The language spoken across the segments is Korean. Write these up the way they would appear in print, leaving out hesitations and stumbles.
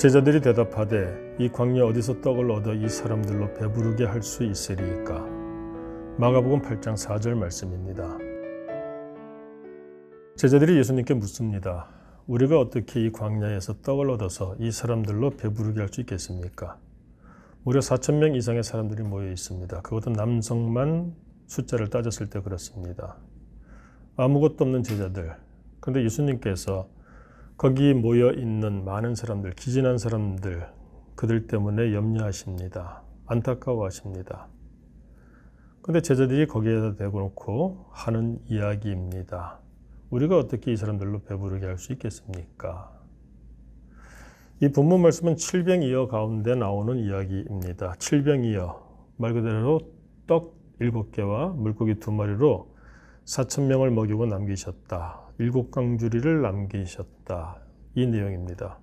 제자들이 대답하되 이 광야 어디서 떡을 얻어 이 사람들로 배부르게 할 수 있으리이까? 마가복음 8장 4절 말씀입니다. 제자들이 예수님께 묻습니다. 우리가 어떻게 이 광야에서 떡을 얻어서 이 사람들로 배부르게 할 수 있겠습니까? 무려 4,000명 이상의 사람들이 모여 있습니다. 그것도 남성만 숫자를 따졌을 때 그렇습니다. 아무것도 없는 제자들. 그런데 예수님께서 거기 모여 있는 많은 사람들, 기진한 사람들, 그들 때문에 염려하십니다. 안타까워하십니다. 그런데 제자들이 거기에다 대고 놓고 하는 이야기입니다. 우리가 어떻게 이 사람들로 배부르게 할 수 있겠습니까? 이 본문 말씀은 칠병이어 가운데 나오는 이야기입니다. 칠병이어, 말 그대로 떡 7개와 물고기 2마리로 4,000명을 먹이고 남기셨다. 7강주리를 남기셨다. 이 내용입니다.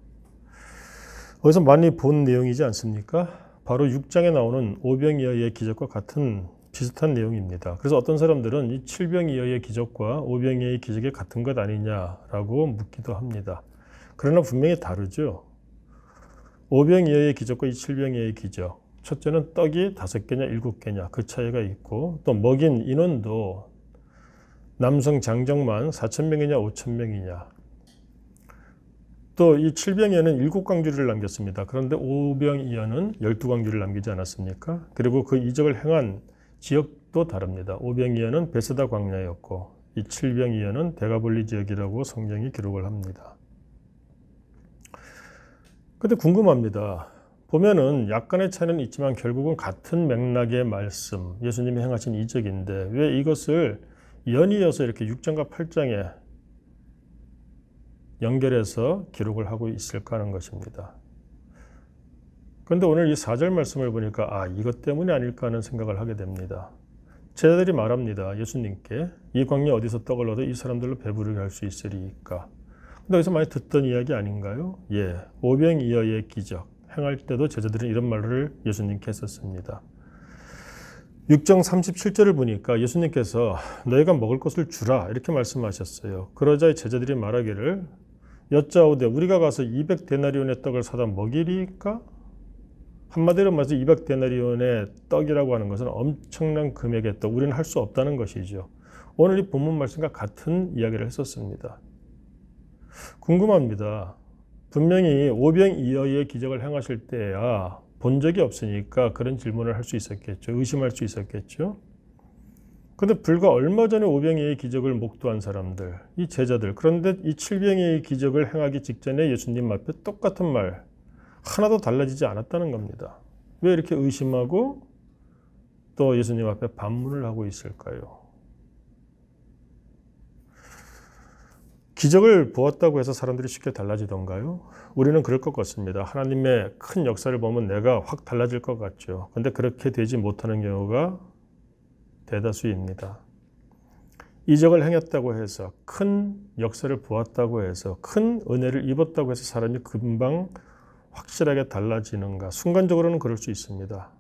어디서 많이 본 내용이지 않습니까? 바로 6장에 나오는 오병이어의 기적과 같은 비슷한 내용입니다. 그래서 어떤 사람들은 이 칠병이어의 기적과 오병이어의 기적이 같은 것 아니냐라고 묻기도 합니다. 그러나 분명히 다르죠. 오병이어의 기적과 이 칠병이어의 기적. 첫째는 떡이 5개냐 7개냐 그 차이가 있고 또 먹인 인원도 남성 장정만 4,000명이냐 5,000명이냐. 또 이 칠병이어는 7강주리를 남겼습니다. 그런데 오병이어는 12강주리를 남기지 않았습니까? 그리고 그 이적을 행한 지역도 다릅니다. 오병이어는 베세다 광야였고 이 칠병이어는 데가볼리 지역이라고 성경이 기록을 합니다. 근데 궁금합니다. 보면은 약간의 차이는 있지만 결국은 같은 맥락의 말씀, 예수님이 행하신 이적인데 왜 이것을 연이어서 이렇게 6장과 8장에 연결해서 기록을 하고 있을까 하는 것입니다. 그런데 오늘 이 4절 말씀을 보니까 이것 때문이 아닐까 하는 생각을 하게 됩니다. 제자들이 말합니다. 예수님께 이 광야 어디서 떡을 얻어 이 사람들로 배부르게 할 수 있으리까? 근데 여기서 많이 듣던 이야기 아닌가요? 예, 오병이어의 기적 행할 때도 제자들은 이런 말을 예수님께 했었습니다. 6장 37절을 보니까 예수님께서 너희가 먹을 것을 주라 이렇게 말씀하셨어요. 그러자 제자들이 말하기를 여짜오되 우리가 가서 200데나리온의 떡을 사다 먹이리까? 한마디로 말해서 200데나리온의 떡이라고 하는 것은 엄청난 금액의 떡, 우리는 할 수 없다는 것이죠. 오늘 이 본문 말씀과 같은 이야기를 했었습니다. 궁금합니다. 분명히 오병이어의 기적을 행하실 때야 본 적이 없으니까 그런 질문을 할 수 있었겠죠. 의심할 수 있었겠죠. 그런데 불과 얼마 전에 오병이어의 기적을 목도한 사람들, 이 제자들, 그런데 이 칠병이어의 기적을 행하기 직전에 예수님 앞에 똑같은 말 하나도 달라지지 않았다는 겁니다. 왜 이렇게 의심하고 또 예수님 앞에 반문을 하고 있을까요? 기적을 보았다고 해서 사람들이 쉽게 달라지던가요? 우리는 그럴 것 같습니다. 하나님의 큰 역사를 보면 내가 확 달라질 것 같죠. 그런데 그렇게 되지 못하는 경우가 대다수입니다. 이적을 행했다고 해서 큰 역사를 보았다고 해서 큰 은혜를 입었다고 해서 사람이 금방 확실하게 달라지는가? 순간적으로는 그럴 수 있습니다.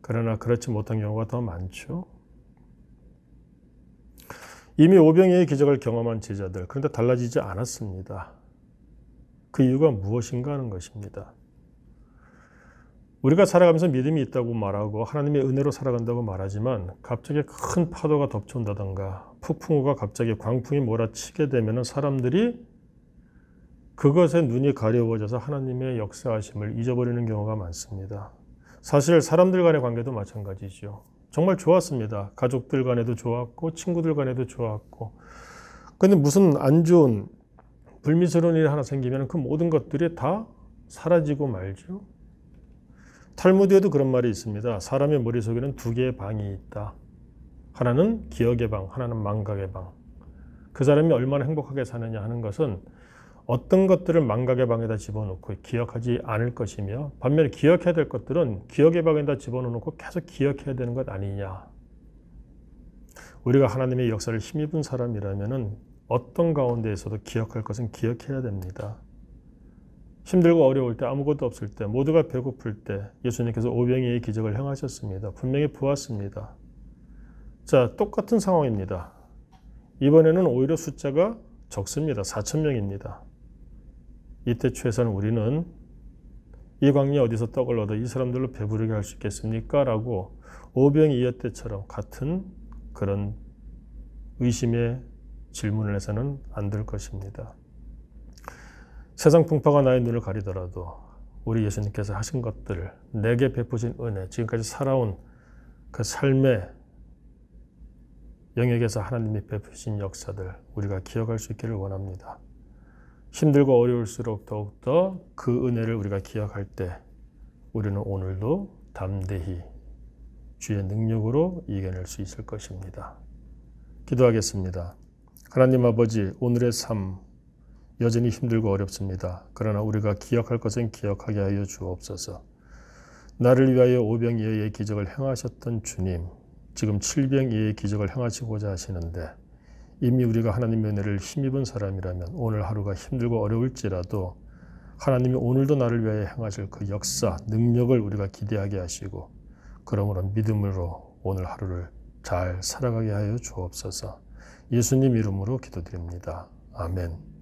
그러나 그렇지 못한 경우가 더 많죠. 이미 오병이어의 기적을 경험한 제자들, 그런데 달라지지 않았습니다. 그 이유가 무엇인가 하는 것입니다. 우리가 살아가면서 믿음이 있다고 말하고 하나님의 은혜로 살아간다고 말하지만 갑자기 큰 파도가 덮쳐온다던가 폭풍우가 갑자기 광풍이 몰아치게 되면 사람들이 그것에 눈이 가려워져서 하나님의 역사하심을 잊어버리는 경우가 많습니다. 사실 사람들 간의 관계도 마찬가지죠. 정말 좋았습니다. 가족들 간에도 좋았고 친구들 간에도 좋았고. 그런데 무슨 안 좋은 불미스러운 일이 하나 생기면 그 모든 것들이 다 사라지고 말죠. 탈무드에도 그런 말이 있습니다. 사람의 머릿속에는 2개의 방이 있다. 하나는 기억의 방, 하나는 망각의 방. 그 사람이 얼마나 행복하게 사느냐 하는 것은 어떤 것들을 망각의 방에다 집어넣고 기억하지 않을 것이며 반면에 기억해야 될 것들은 기억의 방에다 집어넣고 계속 기억해야 되는 것 아니냐. 우리가 하나님의 역사를 힘입은 사람이라면 어떤 가운데에서도 기억할 것은 기억해야 됩니다. 힘들고 어려울 때, 아무것도 없을 때, 모두가 배고플 때 예수님께서 오병이어의 기적을 행하셨습니다. 분명히 보았습니다. 자, 똑같은 상황입니다. 이번에는 오히려 숫자가 적습니다. 4,000명입니다. 이때 최소한 우리는 이 광야에 어디서 떡을 얻어 이 사람들로 배부르게 할 수 있겠습니까? 라고 오병이어 때처럼 같은 그런 의심의 질문을 해서는 안 될 것입니다. 세상 풍파가 나의 눈을 가리더라도 우리 예수님께서 하신 것들, 내게 베푸신 은혜, 지금까지 살아온 그 삶의 영역에서 하나님이 베푸신 역사들 우리가 기억할 수 있기를 원합니다. 힘들고 어려울수록 더욱더 그 은혜를 우리가 기억할 때 우리는 오늘도 담대히 주의 능력으로 이겨낼 수 있을 것입니다. 기도하겠습니다. 하나님 아버지, 오늘의 삶 여전히 힘들고 어렵습니다. 그러나 우리가 기억할 것은 기억하게 하여 주옵소서. 나를 위하여 오병이어의 기적을 행하셨던 주님, 지금 칠병이어의 기적을 행하시고자 하시는데 이미 우리가 하나님의 은혜를 힘입은 사람이라면 오늘 하루가 힘들고 어려울지라도 하나님이 오늘도 나를 위하여 행하실 그 역사, 능력을 우리가 기대하게 하시고 그러므로 믿음으로 오늘 하루를 잘 살아가게 하여 주옵소서. 예수님 이름으로 기도드립니다. 아멘.